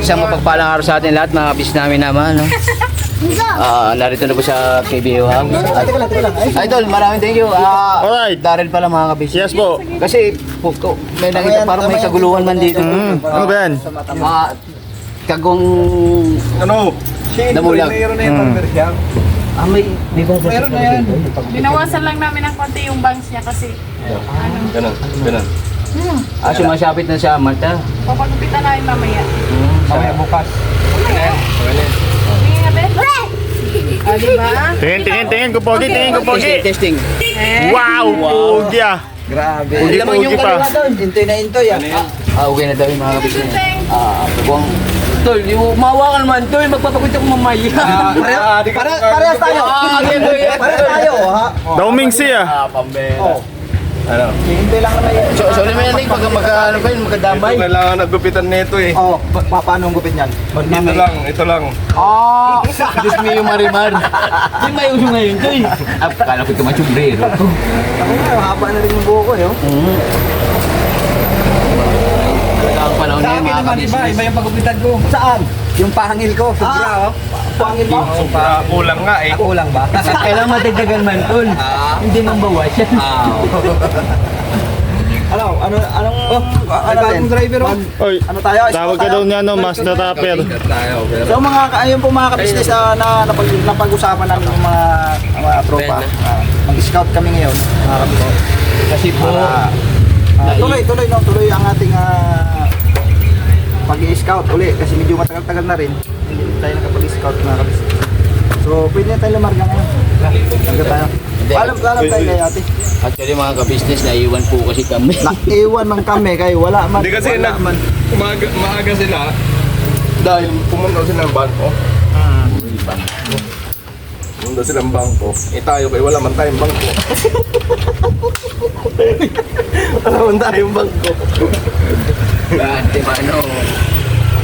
isang mapagpalang araw sa atin lahat, mga kabis namin naman. No? Narito na po sa KBO House. Idol, maraming thank you. Alright. Daryl pala mga kabis. Yes po. Kasi may nakita parang may kaguluhan man dito. Ano ba yan? Kagong Ano? Damulag. Mayroon na yung number siya. may ba? Meron na yan. Binawasan lang namin ng konti yung bangs niya kasi Ganun. Sumasapit na siya, Marta. papagupitan namin mamaya. Mamaya bukas. Tingin nga, Ben? Diba? Tingin ko pogi, tingin ko pogi. Testing. Wow, pogi ah. Grabe. Pogi pa. Intoy na intoy ah. Okay na daw yung mga kabis niya. Teng. Buwang. Tol, yung mawa ka naman, Tol. Magpapakwit ako mamaya. Parehas tayo. Parehas tayo ha. Dauming siya. Pambera. Ano? Hintay lang naman yun. So naman yan, pag magkadamay. Ito kailangan nagupitan nito eh. Oh, paano ang gupit niyan? Ito lang. Diyos mo yung marimar. Di may uso ngayon, Tol. Kala ko ito machumbrero. Ako nga, haba na rin yung buho ko, yo. Talaga ang panahon na yun, mga kabis. Iba yung pagupitan ko. Saan? Yung pangil ko, sobra, oh. Pangil mo? Kulang nga eh. Kulang ba? Kailangan matagdagan man, Tol. Hindi man bawas yan. Anong bagong driver oh. Oy, ano tayo? tawag ka daw niya no, Master Rapper. So ayun po mga kabisnes na napag-usapan namin ng mga tropa. Mag-scout kami ngayon, mga kabisnes. Kasi po, Tuloy ang ating pag-i-scout uli kasi medyo matagal-tagal na rin. Hindi tayo nakapag-scout mga kabisnes. So pwede na tayo lumarga ngayon. Hanggang tayo. Alam tayo kay ate. actually mga kabisnes, naiwan po kasi kami. Naiwan man kami kayo, wala man. Hindi kasi wala man. maaga sila dahil pumunta sila ng bangko. Pumunta sila ng bangko. Tayo kayo wala man tayong bangko. Wala man tayong bangko. Di ba ano?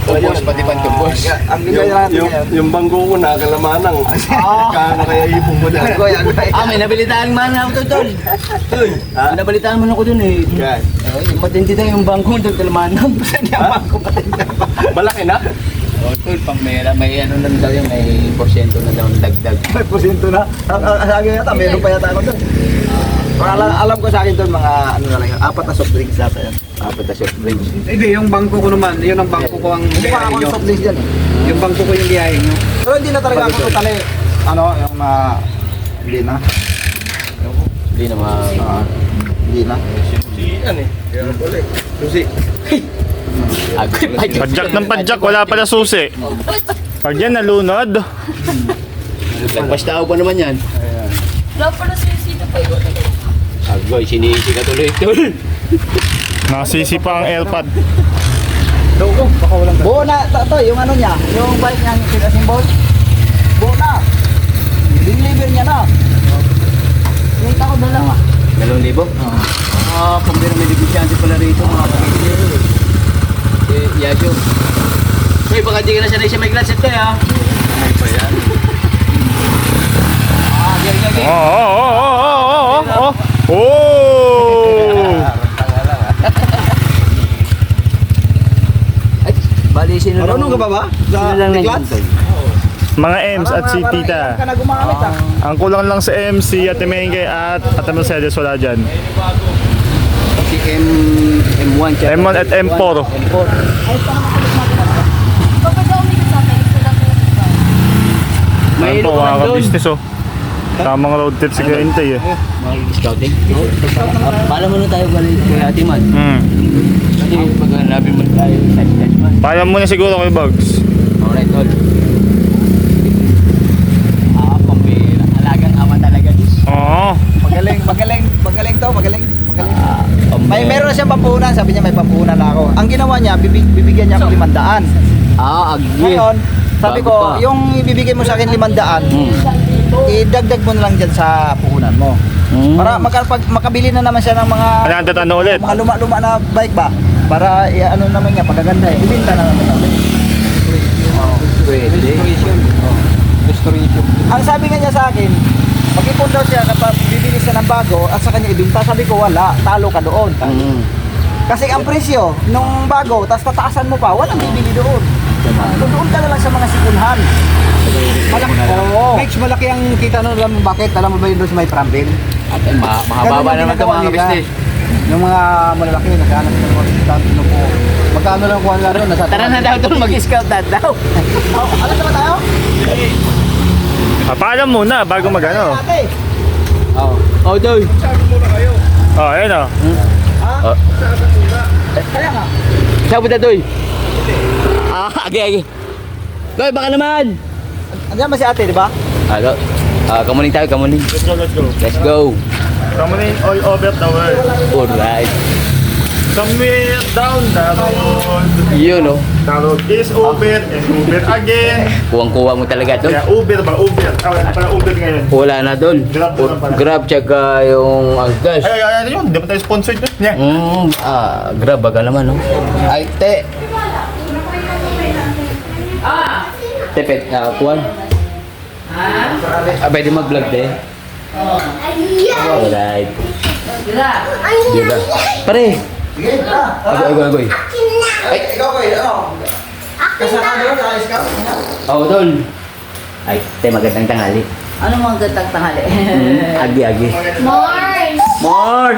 Ubos, pati pantubos. Ang bigay natin ngayon. Yung bangko ko na kalamanang. Kaya kaya ipong ko dyan. May nabalitaan man ako, Tol. May nabalitaan man ako dun eh. Yan. Yung matindi na yung bangko, Tol, talamanang. Saan yung bangko patindi? Malaki na? Tol, pamera, may ano na daw yun, may porsyento na daw, dagdag. 5% na. Sabi yata, meron pa yata ako doon. Alam ko sa akin doon, mga ano na lang yun, 4 na soft drinks yata yan. Apat na soft drinks. Hindi, yung bangko ko naman, yun ang bangko ko ang Hindi pa biyahe ako nyo. ng soft drinks dyan. Yung bangko ko yung biyahe nyo. Pero hindi na talaga ako totally, yung hindi na. Hindi naman. Hindi na. Si ano eh. Kaya pala eh. Susi. Padjak ng padjak, wala pala susi. Pag yan nalunod, Nagpastao pa naman yan. Wala pa na sinisita pa yun. Agoy, sinisi ka tuloy, Tol. nasisi pa ang airpad. Buo na, to, yung ano niya, yung bike niya, yung pinasimbol. Buo na. Deliver niya na. Yung ako dalawa. 2,000? Pambira may negosyante pala rito, mga kapitid. Yasyo. Uy, baka di ka na sanay siya may glass ito, ha? May pa yan. Gagi. Bali, sino lang? Marunong ka ba ba? Sino lang Sa nandiyan, Tol? Mga Ems at si Tita. Ka na gumamit Ang kulang lang sa MC at Mengke at Mercedes wala dyan. Si M1 siya. M1 at M4. Papadami ka sa akin, ito lang yung May Ayan po ilo ka mga man, Tol. ka-business oh. Tamang road trip si Kuya Intay eh. Mga scouting? Paalam mo na tayo kay Ate Man. Kasi pag hanapin mo tayo, touch man. Paalam mo na siguro kay Bugs. Alright, Tol. Pambira. Alagang ama talaga, Diyos. Oo. Magaling to, magaling. Meron na siyang pampuhunan, sabi niya may pampuhunan na ako. Ang ginawa niya, bibigyan niya ako 500. Agye. Ngayon, sabi Bago ko, pa. yung ibibigay mo sa akin 500, idagdag mo na lang dyan sa puhunan mo. Para makabili na naman siya ng mga Kailangan ano ulit. mga luma-luma na bike ba? Para ano naman niya, pagaganda eh. Ibinta na naman namin. Pwede. Ang sabi nga niya sa akin, mag-ipon daw siya kapag bibili siya ng bago at sa kanya ibinta. Sabi ko wala, talo ka doon. Kasi ang presyo nung bago, tapos tataasan mo pa, walang bibili doon. Doon ka na lang sa mga sikunhan. Malaki. Oo. Mex, malaki ang kita nun. Alam mo bakit? Alam mo ba yun doon sa may Prambil? At mahaba naman ito mga business. Yung mga malalaki, nagkahanap ng mga tatlo po. Magkano lang kuha nga rin? Nasa Tara na daw doon, mag-scout na daw. Alam naman tayo? Paalam muna bago magano. Ate. Oh, Doy. Oh, ayun oh. Kaya nga. Sabi na, Doy. Agi. Doy, baka naman. Andiyan ba si ate, di ba? Hello. Kamuning tayo, kamuning. Let's go, let's go. Let's go. Coming all over the world. Alright. Somewhere down the road. Yun, no? The road is Uber and Uber again. Kuwang-kuwa mo talaga, Doy. Kaya Uber ba? Uber. Wala pala Uber ngayon. Wala na, Doy. Grab na lang pala. Grab, tsaka yung gas. Ay, ano yun? Di ba tayo sponsored yun? Yeah. Grab, baga naman, no? Ay, te. Tepet, kuwan. Pwede mag-vlog, te. Alright. Gila. Pare. Sige, tara. Agoy. Ay, ikaw ko, ano? Kasama doon, sa scout. Oh, Dol. Ay, te, magandang tanghali. Ano mga gandang tanghali? Agi. Mars! Mars!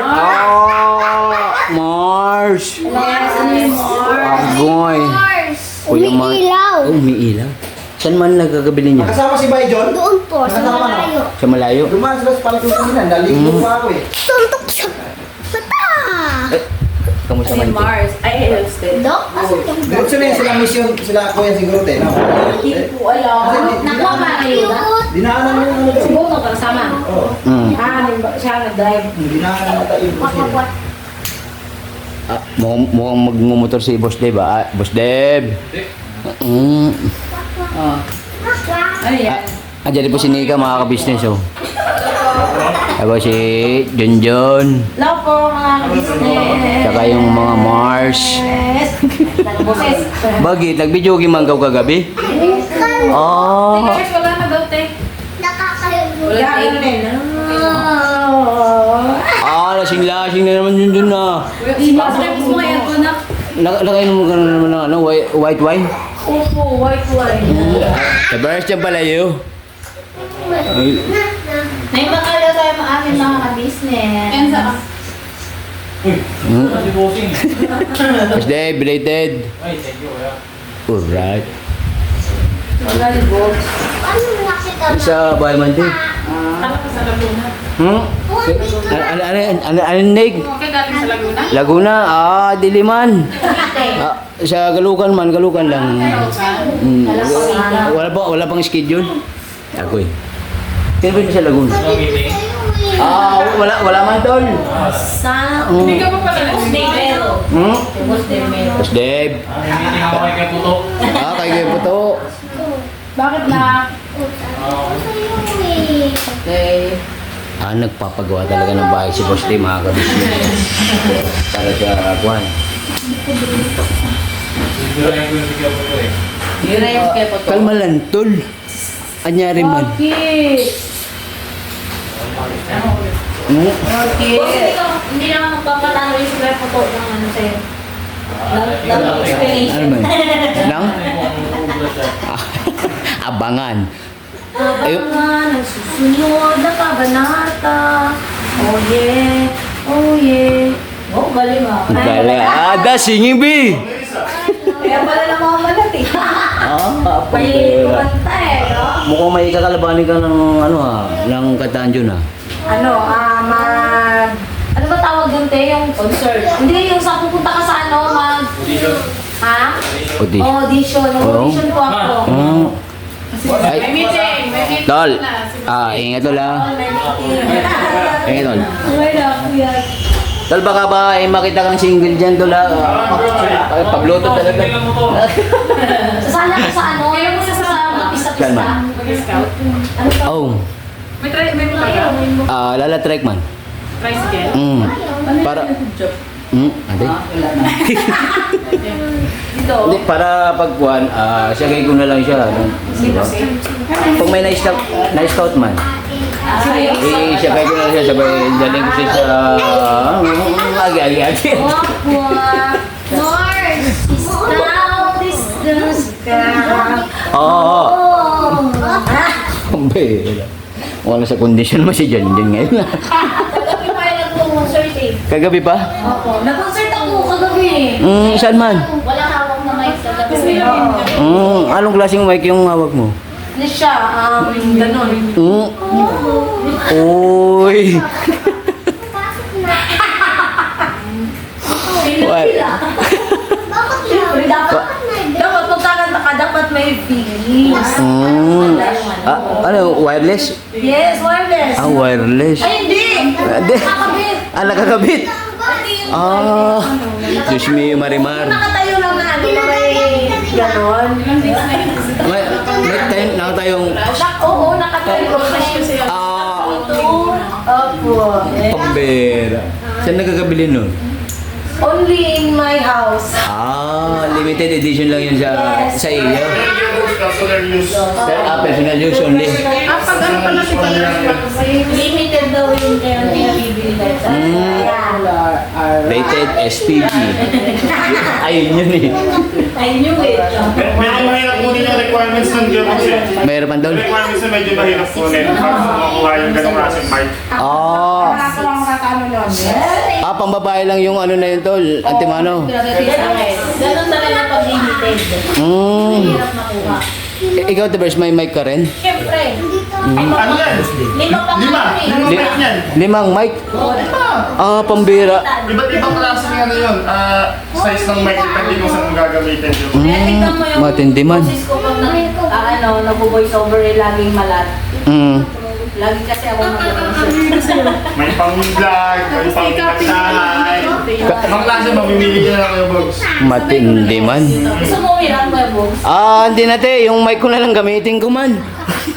Mars! Mars! Ano yung Mars? Agoy. Mars! Umiilaw. Umiilaw. Saan man nagkakabili niya? Kasama si Bayjon? Doon po, sa malayo. Sa malayo? Dumaan sila sa palikutan, naligo pa ako eh. Tuntok sa mata! Kamusta man? Mars. Ay, Houston. Dok, asan yung Diretso na yun sila mission, sila kuya siguro te, no? Hindi ko alam. Nakuha ba kayo? Dinaanan mo yung ano doon. Siguro ka kasama. Oo. Siya nag-drive. Dinaanan mo tayo. Makabot. Mukhang magmumotor si Boss Dave, Boss Dave. Ano yan? Andiyan po si Nika, mga ka-business, oh. Ako si Junjun. Hello po mga business. Tsaka yung mga Mars. Boses. Bakit? Nag-video game man kagabi? Oh. Cheers, wala na daw, te. Wala din. Lasing-lasing na naman yun dun, ah. Subscribe mo ngayon ko na. Nakainom mo ka na naman ng ano, white wine? Opo, white wine. Tabaras dyan pala yun. May makala tayo mga aking mga ka-business. Yan sa Boss Dave, belated. Alright. Wala ni Bob. Ano nakita mo? Sa bahay man din. Ano Nig? Okay, galing sa Laguna? Laguna, Diliman. Sa Galukan man, Galukan lang. Wala pang schedule. Ako eh. Sino ba yun sa Laguna? Wala man tol. Sana. Hindi ka pa pala nag-stay. Boss Dave. Kay Puto. Bakit na? Okay. Nagpapagawa talaga ng bahay si Boss Dave, mga kabisnes. Para sa Juan. Yun na yung kepo to. Kalma lang, tol. Anyari man. Bakit? Bakit? Hindi naman magpapatalo yung kepo to ng ano sa'yo. Ano man? Lang? Abangan. Abangan, nagsusunod na kabanata. Oh yeah, oh yeah. Oh, galing ah. Kala, singing bee. Kaya pala na mga malat eh. Mahilig kumanta eh, no? Mukhang may kakalabanin ka ng ng kataan dyan Ano, ano ba tawag doon, te? Yung concert. Hindi, yung sa pupunta ka sa Ha? Audition. Audition. Audition po ako. Ay, May meeting tol. na. Ingat tol ha. Ingat tol. Wala, kuya. Tol, baka ba makita kang single dyan tol ha. Pag-bluetooth talaga. Sasala ko sa ano? Kaya mo sa mag-isa-isa. Saan man? Mag-scout. Ano pa? Oh. May motor ka? Lala trek man. Tricycle? Para... Ate? Dito. Hindi, para pagkuhan, sagay ko na lang siya. Diba? Pag may na-scout man, sagay ko na lang siya, sabay daling ko siya sa... Agi. Mars is now this Oo. Pambira. Wala sa kondisyon mo si Jan ngayon. Kagabi pa yung nag-concert eh. Kagabi pa? Opo. Nag-concert ako kagabi. Saan man? Wala hawak na mic kagabi. Anong klaseng mic yung hawak mo? Ano siya? Ganon. Uy! What? Siyempre, dapat pagkakanta ka, dapat may feelings. Ano, wireless? Yes, wireless. Wireless. Ay, hindi! Hindi. Nakakabit. Nakakabit. Hindi yung Diyos mio, Marimar. nakatayo lang na ano na may ganon. Nakatayong... Oo, nakatayo. Opo. Pambera. Saan nagkakabili nun? Only in my house. Limited edition lang yun sa iyo. Personal use. Personal use only. Pag ano pa nakita Limited daw yun kaya hindi nabibili Rated SPG. Ayun yun eh. I knew it. Medyo mahirap kunin yung requirements ng gear kasi. Mayroon doon? Requirements na medyo mahirap kunin. Para makuha yung ganong klaseng mic. Pambabae lang yung ano na yun tol. Antimano. Ganon talaga pag limited. Hirap makuha. Ikaw, Tibers, may mic ka rin? Siyempre. Ano yan? Lima pa nga yun eh. Lima yan. 5 mic? Pambira. Iba't ibang klase ng ano yun. Size ng mic. Depende kung saan mo gagamitin yun. Kaya tignan mo yung matindi man. boses ko pag nag-voice over eh, laging malat. Lagi kasi ako nag-concert. May pang-vlog, may pang-pagsahay. Ibang klase, mamimili nyo na lang kayo, Bogs. Matindi man. Gusto mo umiran mo yung box? Hindi na te. Yung mic ko na lang gamitin ko man.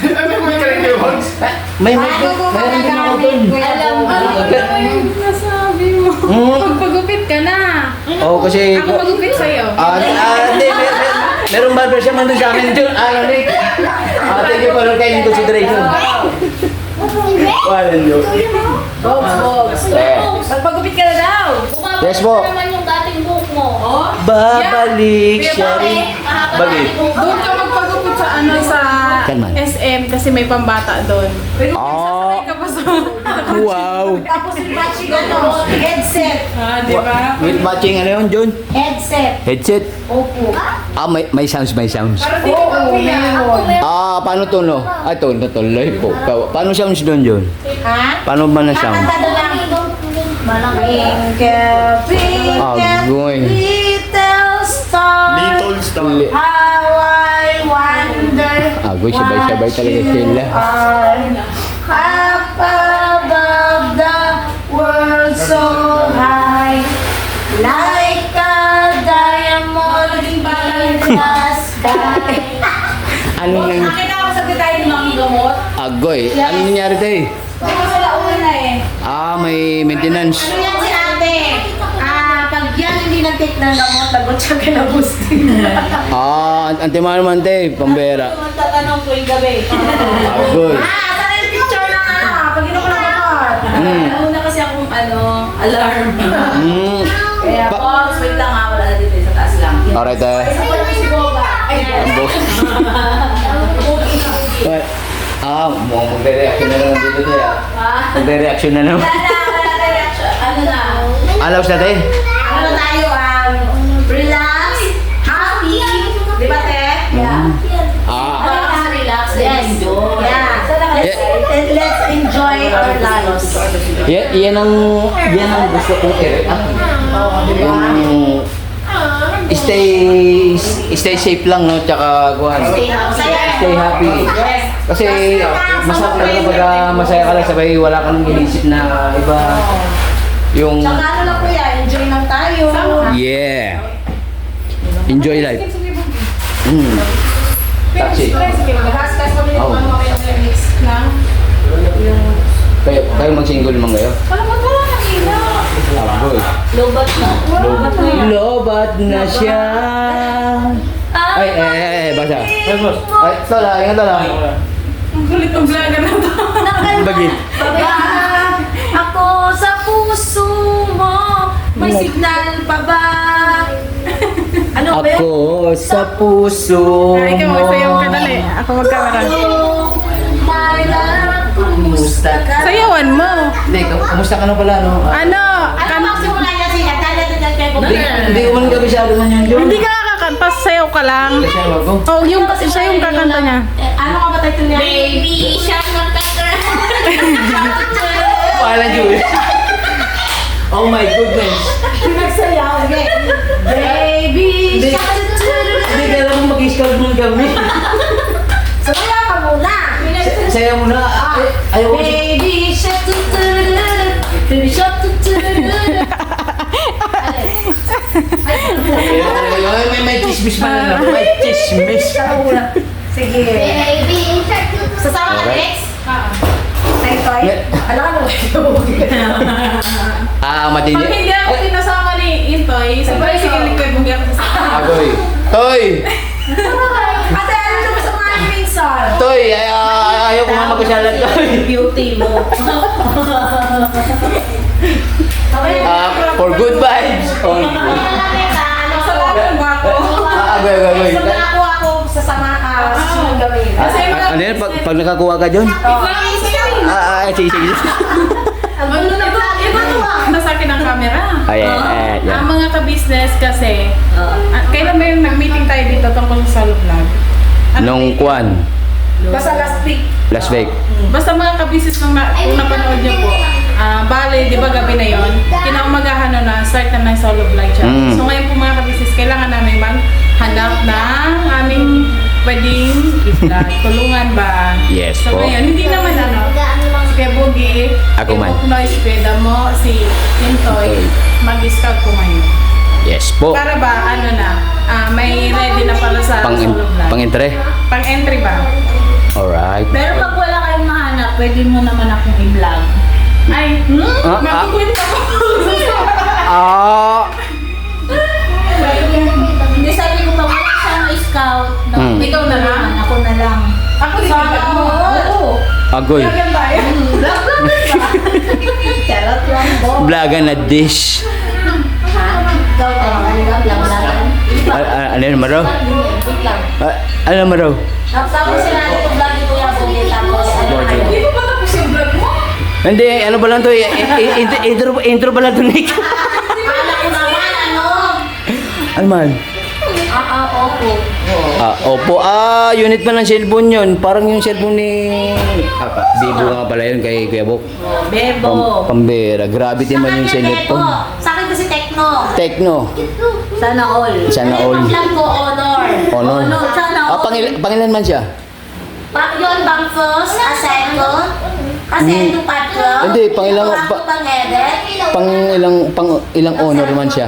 Ano yung ka rin kayo, Bogs? May mic. Mayroon din ako dun. Alam mo. Nasabi mo. Pagpagupit ka na. Kasi... Ako magupit sa'yo. Hindi. Merong barber siya man doon sa amin dun. Nick. Thank you for your consideration. Wala nyo. Box. Magpagupit ka na daw. Yes po. Bumabalik naman yung dating buhok mo. Babalik siya rin. Bakit? Doon ka magpagupit sa sa Kalman. SM kasi may pambata doon. Oh, Ka pa sa... wow. Tapos yung matching ano, headset. Di ba? With matching ano yun, John? Headset. Headset? Opo. May sounds. Para di ka Meron. Paano tono? tuloy po. Paano sounds doon, John? Ha? Paano ba na sound? Kakanta doon lang. Malaking cafe, Agoy. little star. Little star. How I wonder. Agoy, sabay-sabay talaga sila. Up above the world so high, like a diamond in the sky. Ano nang... Nakita ko sa tayo ng mga gamot. Agoy. Ano nangyari tayo? Kasi sila uwi na eh. May maintenance. Ano yan si ate? Pag yan hindi nag-take ng gamot, lagot siya kinabusting. Antimano man tayo, pambera. Magtatanong ko yung gabi. Agoy. Saan yung picture na pag ino ko na gamot? Una kasi akong alarm. Kaya boss, wait lang wala na dito sa taas lang. Alright, Isa pa naman si Boga. Magre-reaction na naman dito tayo. Magre-reaction na naman. Wala na reaction. Ano na? Alaws na tayo? Ano na tayo? Relax, happy, di ba te? Relax, enjoy. Yeah. Let's enjoy our lives. Yan ang gusto kong i-react. Yung stay safe lang, no? Tsaka stay happy. Kasi masarap talaga pag masaya ka lang sabay wala kang inisip na iba. Yung Tsaka ano lang kuya, enjoy lang tayo. yeah. Enjoy life. That's it. Magasgas kami Oh. ng mga mix lang. Kayo mag-single naman kayo? Wala nang ilaw. Agoy. Lobat na. Lobat na siya. Ay, basa. Ay, tala, ingat tala. Ang kulit ng vlogger na to. Bagit. Ako sa puso mo, may signal pa ba? Ano ako sa puso Ay, ikaw, magsayaw ka dali. Ako magkamera. Kumusta ka? Sayawan mo. Hindi, kamusta ka na pala, no? Ano? Ano bang simula niya siya? Hindi ko man kabisado man yan, John. Hindi ka kakakanta, sayaw ka lang. Kasi ano ako? Oh, siya yung kakanta niya. Ano ka ba title niya? Baby, siya Paala, Julie. Oh my goodness. Pinagsayaw. Baby, siya Hindi ka alam kung mag-scout mo kami. Sumaya ka muna. Saya mo na. Ayaw ko. Baby, siya Baby, siya May chismis pa na lang. May chismis. Sige. Sasama ka next? Toy? Alam ka Matindi. Pag hindi ako pinasama ni Intoy, sabay sige liquid mo ako sasama. Agoy. Toy! Ate, ano naman sa mga minsan? Toy! Ayaw ko nga magkasalan, Toy. Beauty mo. For good vibes. Salamat mo ako. Agoy. Sa nakakuha ko, sasama ka. Susunod gawin. Kasi Ano yan? Pag nakakuha ka, John? Sige. ano na ba? Nasa akin ang camera. Ayan. Ang mga ka-business kasi, kailan ba yung nag-meeting tayo dito tungkol sa solo vlog? Nung kwan, Basta last week. last week. Basta mga ka-business kung napanood niyo po, bale, di ba gabi na yon, kinaumagahan na start na ng solo vlog siya. Mm. So ngayon po mga ka-business, kailangan namin maghanap ng aming pwedeng i-vlog. Tulungan ba? Yes So po. ngayon, hindi naman si Kuya Boogie, Ako man. Noise Peda mo, si Intoy, mag-scout po ngayon. Yes po. Para ba, may ready na para sa solo vlog? Pang-entre? Pang-entry ba? Alright. Pero pag wala kayong mahanap, pwede mo naman akong i-vlog. Ay, magkukwento ko. Hindi sabi ko pa, wala siyang scout. Ikaw na lang? Ako na lang. Ako din Sana ba? mo. Oo. Agoy. Kaya tayo. Charot lang po. Blaga na dish. Ikaw tayo, vlog lang. Ano yun, Maro? Wait lang. Ano, Maro? Tapos sinabi ko vlog ito yung Boogie, tapos ano kayo. Hindi mo ba tapos yung vlog mo? Hindi, ano ba lang to? Intro ba lang to, Nick? Akala ko naman, ano? Ano man? Opo. Opo. Unit pa ng cellphone yun. Parang yung cellphone ni... Bibo nga pala yun kay Kuya Bok. Bebo. Pambera. Gravity man yung cellphone. Sa akin kasi Tecno. Techno. Sana all. Sana all. Pero pag ko Honor. Honor. Sana all. Pangilan man siya? Yun bang first, second, kasi ito patro. Hindi, pangilang- pang edit. Ilang honor man siya?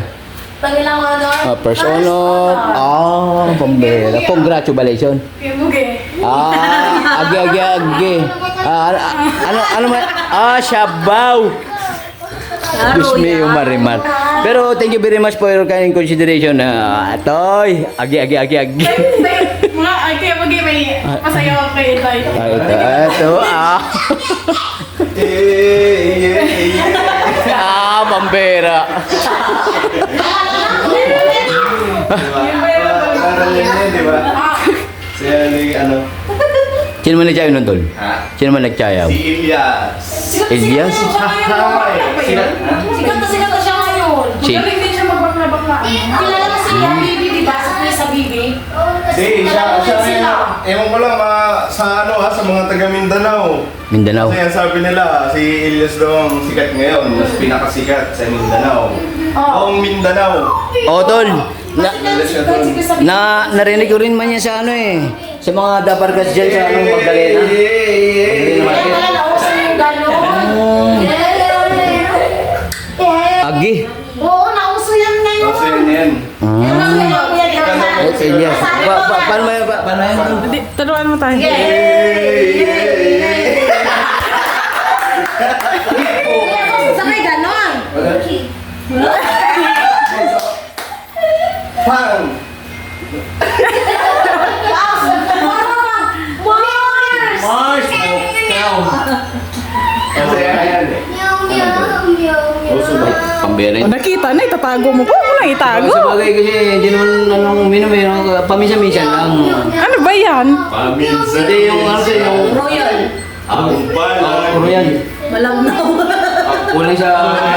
Pangilang honor. First honor. Pambera. Congratulations. Kuya Boogie. Agi. Ano man? Shabaw. Diyos mío, Marimar. Pero thank you very much for your kind consideration. Toy, agi. Mga, ay, Kuya Boogie, may pasayaw ako kay Intoy. Ito. Pambera. Di ba? Siya ano? Sino man nagtsayaw nun, Tol? Sino man nagtsayaw? Si Elias. Elias? Sikat na siya ngayon. Magaling din siya magbakla-bakla. Kilala kasi yung Bibi, di ba? Sa Bibi. Hindi, siya ewan ko lang sa sa mga taga Mindanao. Mindanao. Kasi ang sabi nila, si Elias daw ang sikat ngayon, mas pinakasikat sa Mindanao. Ang Mindanao. Tol. Narinig ko rin man niya sa sa mga dabarkas dyan sa Magdalena. Kaya pala nauso yung gano'n. Agi. Oo, nauso yan ngayon. Kasi yun yan. Si Elias. Paano yan? Turuan mo tayo. Sakay gano'n. Pang! Mars! Kasi yan eh. Pambera yun. Nakita na, itatago mo. Huwag mo nang itago? Sa bagay kasi, hindi naman anong minum eh. Paminsan-minsan lang. Ano ba yan? Paminsan. Hindi, yung ano sa'yo, yung... Royal. Ang balan. Puro yan. Malabnaw. Kulang sa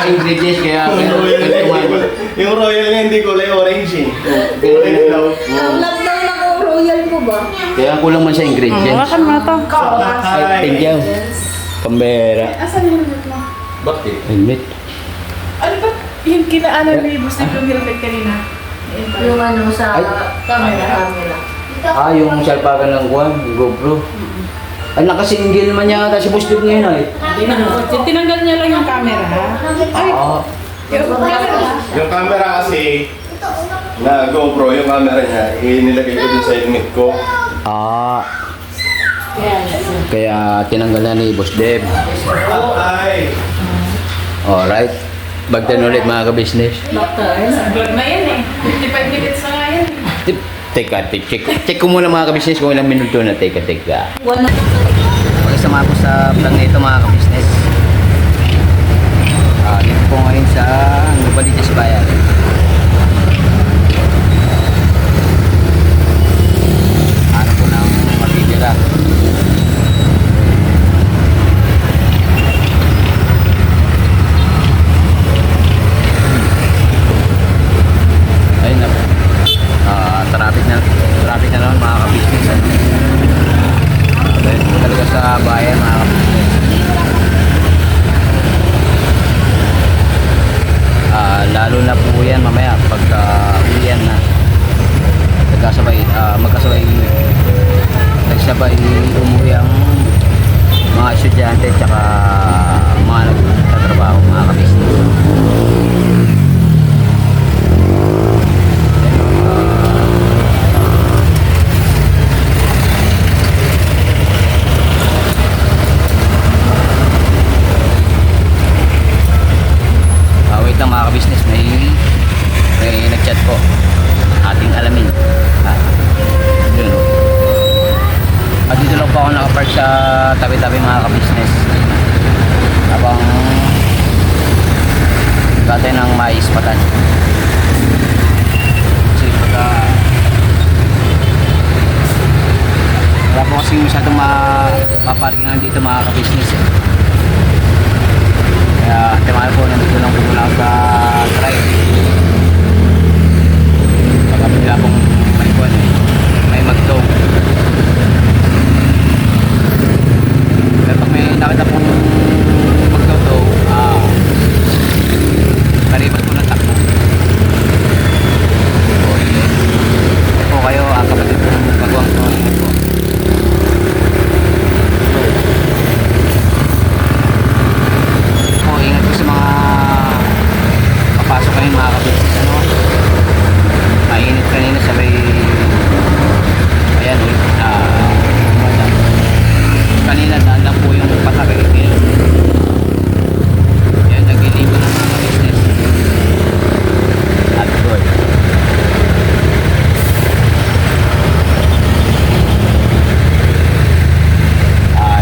ingredients kaya Yung royal na yung royal na hindi kulay orange eh. Kulay dilaw. Malabnaw na kung royal mo ba? Kaya kulang man sa ingredients. Hawakan mo to. Ay, tingyaw. Pambera. Asan yung helmet mo? Bakit? Helmet. Ano ba yung kinaanan ni Boss Dave yung helmet kanina? Yung ano sa Ay. camera. Ah, yung salpakan ng Juan, yung GoPro. Ay, nakasinggil naman niya ata si Boss Dave ngayon ay. Tinanggal niya lang yung camera. Ay, Ah, yung camera. Yung camera kasi na GoPro, yung camera niya, nilagay ko dun sa helmet ko. kaya tinanggal na ni Boss Dave. Ay! Alright. Bagtan ulit mga ka-business. Vlog na yan eh. 55 minutes na nga yan eh. Check ko muna mga ka-business kung ilang minuto na. Teka. Wala. Pakisama ko sa vlog na ito mga ka-business. Dito po ngayon sa Nubaliches Bayan. Ano po ng matitira. Ayun na po. Traffic na naman mga ka-business. Dahil po talaga sa bayan mga ka-business. Lalo na po yan mamaya pagka uwian na magkasabay umuwi ang mga estudyante at saka mga nagtatrabaho mga ka-business. Wait lang mga ka-business, may nag-chat po. Ating alamin. Yun o. At dito lang po ako nakapark sa tabi-tabi mga ka-business. Habang gatay ng mais patan. Kasi pagka wala po kasing masyadong maparkingan dito mga ka-business eh. Kaya timahan po, nandito lang po muna sa drive. Pagka bigla pong may buwan eh, may mag-tow. Pero pag may nakita pong mag-tow, karibat po ng takbo. Okay. Po kayo, ang kapatid po ng pagwang to, ingat po. Ingat po sa mga papasok kayo mga ka-business mainit kanina sa may ayan kanina daan lang po yung patakagigil ayan nagliligo ng mga ka-business at good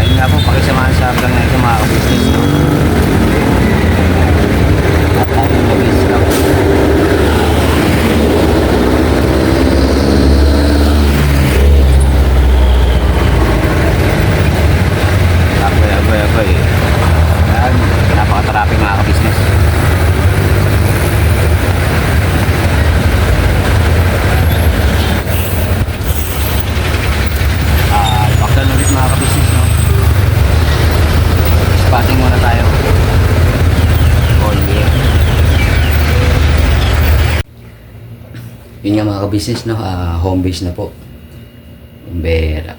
yun nga po pakisamahan sa vlog na ito mga ka-business at natin mag-is lang. Agoy. Ayan, napaka-traffic mga ka-business. Baktan ulit mga ka-business, no? Spotting muna tayo. Yun nga mga ka-business, no? Home base na po. Bera.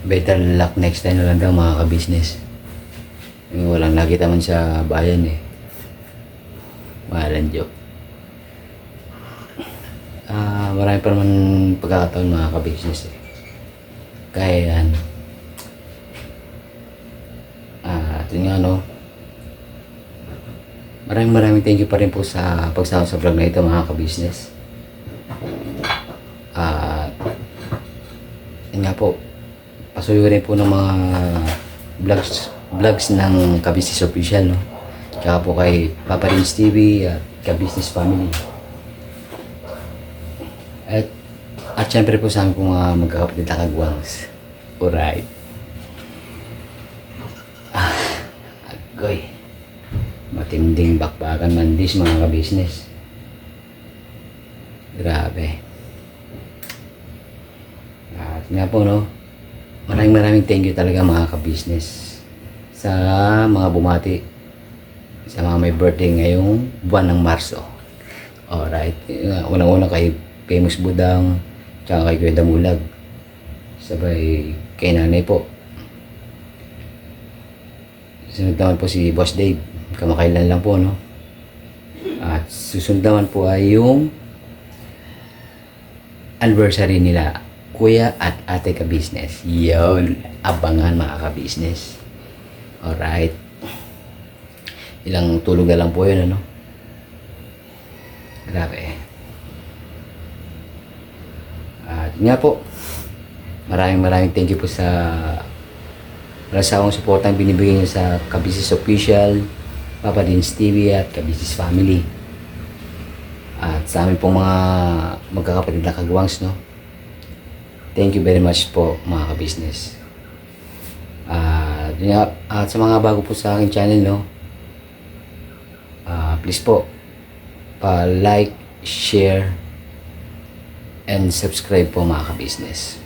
Better luck next time na lang daw mga ka-business. Walang nakita man sa bayan eh. Walang joke. Marami pa naman pagkakataon mga ka-business eh. Kaya yan. Yun nga no. Maraming thank you pa rin po sa pagsama sa vlog na ito mga ka-business. Yun nga po. Pasuyo rin po ng mga vlogs ng ka-business official no. Tsaka po kay Papa Rins TV at ka-business family. At syempre po sa amin po mga magkakapatid na kagwangs. Alright. Agoy. Matinding bakbakan man dis mga ka-business. Grabe. At nga po no, maraming thank you talaga mga ka-business sa mga bumati sa mga may birthday ngayong buwan ng Marso. Alright. Unang-una kay Famous Budang, tsaka kay Kuya Damulag. Sabay kay nanay po. Sunod naman po si Boss Dave. Kamakailan lang po, no? At susunod naman po ay yung anniversary nila, Kuya at Ate Ka-Business. Yun. Abangan mga ka-business. Alright. Ilang tulog na lang po yun, ano? Grabe. At nga po, maraming thank you po sa malasawang support ang binibigay niyo sa Ka-Business Official, Papa Rins TV at Ka-Business Family. At sa amin pong mga magkakapatid na kagwangs, no? Thank you very much po mga ka-business. At sa mga bago po sa aking channel, no? Please po, pa-like, share, and subscribe po mga ka-business.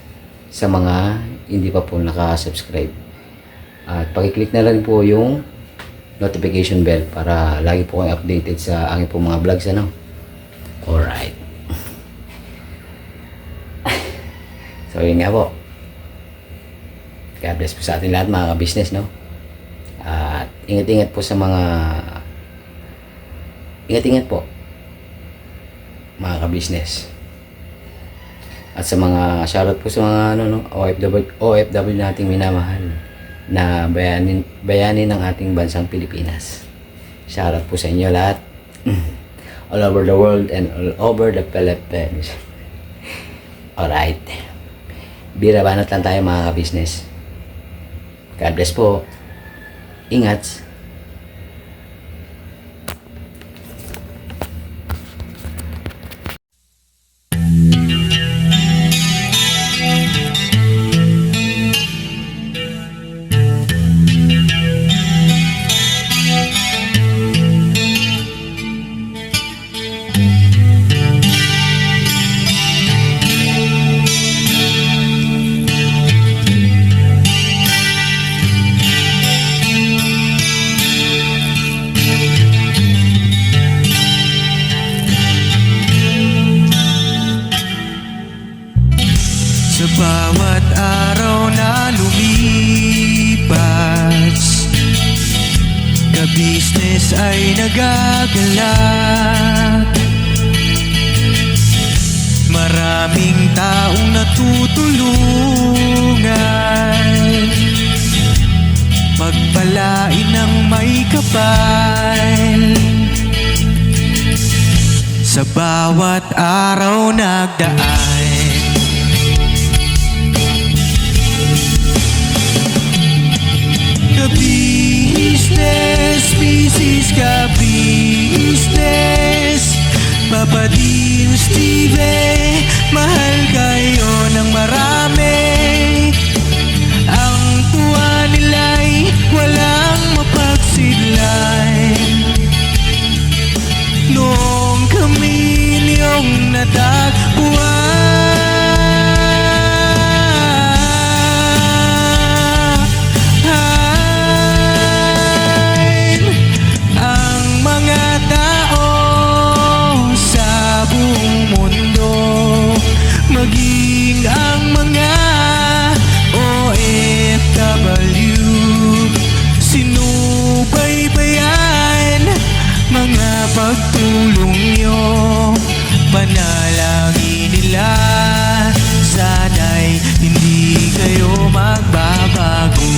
Sa mga hindi pa po naka-subscribe. At pakiclick na lang po yung notification bell para lagi po kayo updated sa aking po mga vlogs, ano? Alright. So yun nga po. God bless po sa ating lahat mga ka-business, no? At ingat-ingat po sa mga ingat-ingat po mga ka-business. At sa mga shoutout po sa mga OFW nating minamahal na bayani ng ating bansang Pilipinas. Shoutout po sa inyo lahat. All over the world and all over the Philippines. Alright. Bira banat lang tayo mga ka-business. God bless po. Ingat. Sa bawat araw na lumipas, ka-business ay nagagalak. Maraming taong natutulungan, pagpalain ng may kapal. Sa bawat araw nagdaan, ka-business, business ka-business, Papa Rins TV, mahal kayo ng marami. Ang tuwa nila'y walang mapagsidlay. Noong kami niyong natagpuan, maging ang mga OFW, sinubaybayan mga pagtulong nyo, panalangin nila, sana'y hindi kayo magbabago.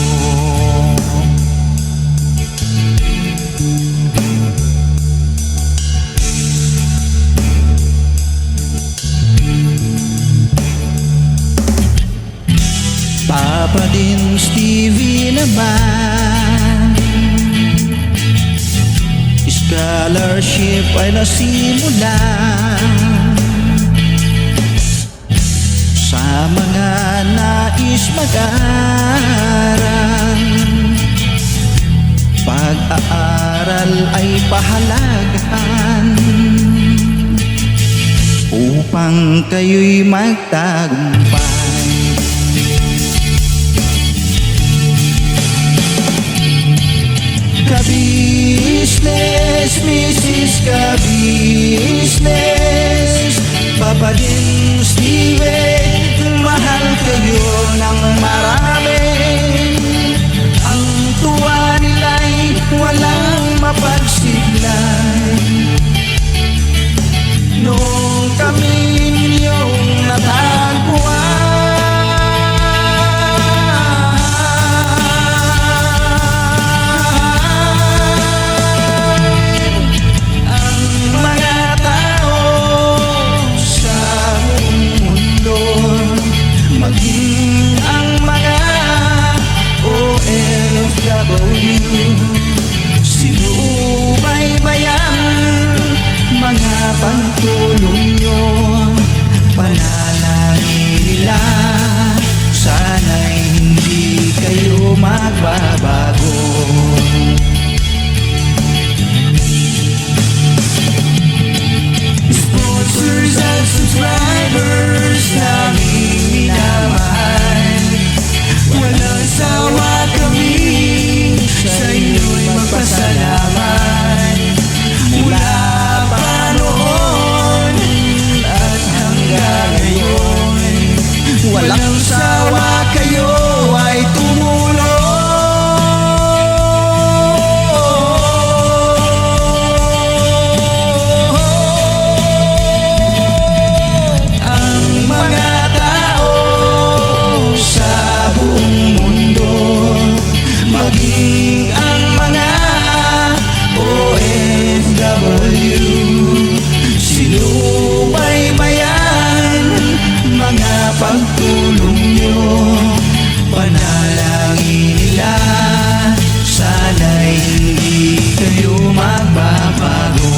Papa Rins TV naman, scholarship ay nasimula sa mga nais mag-aral. Pag-aaral ay pahalagahan upang kayo'y magtagumpay. Ka-business, Mrs. Ka-business, Papa din Steven, mahal kayo ng marami. Ang tuwa nila'y walang mapagsiglay. Noong kami ninyong natagpuan, ang mga tao sa buong mundo, maging ang mga OFW, sinubaybayan mga pagtulong nyo. Panalangin nila, sana'y hindi kayo magbabago. Sponsors at subscribers namin minamahal, walang sawa kami sa inyo'y magpasalamat. Mula pa noon at hanggang ngayon, walang sawa kayo ay tumulong. Ang mga tao sa buong mundo, maging ang mga OFW, sinubaybayan mga pagtulong nyo. Panalangin nila, sana'y hindi kayo magbabago.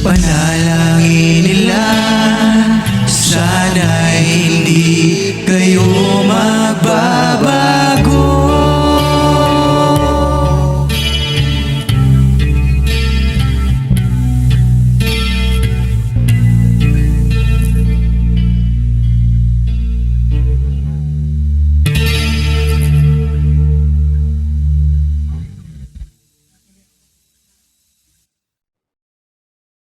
Panalangin nila, sana'y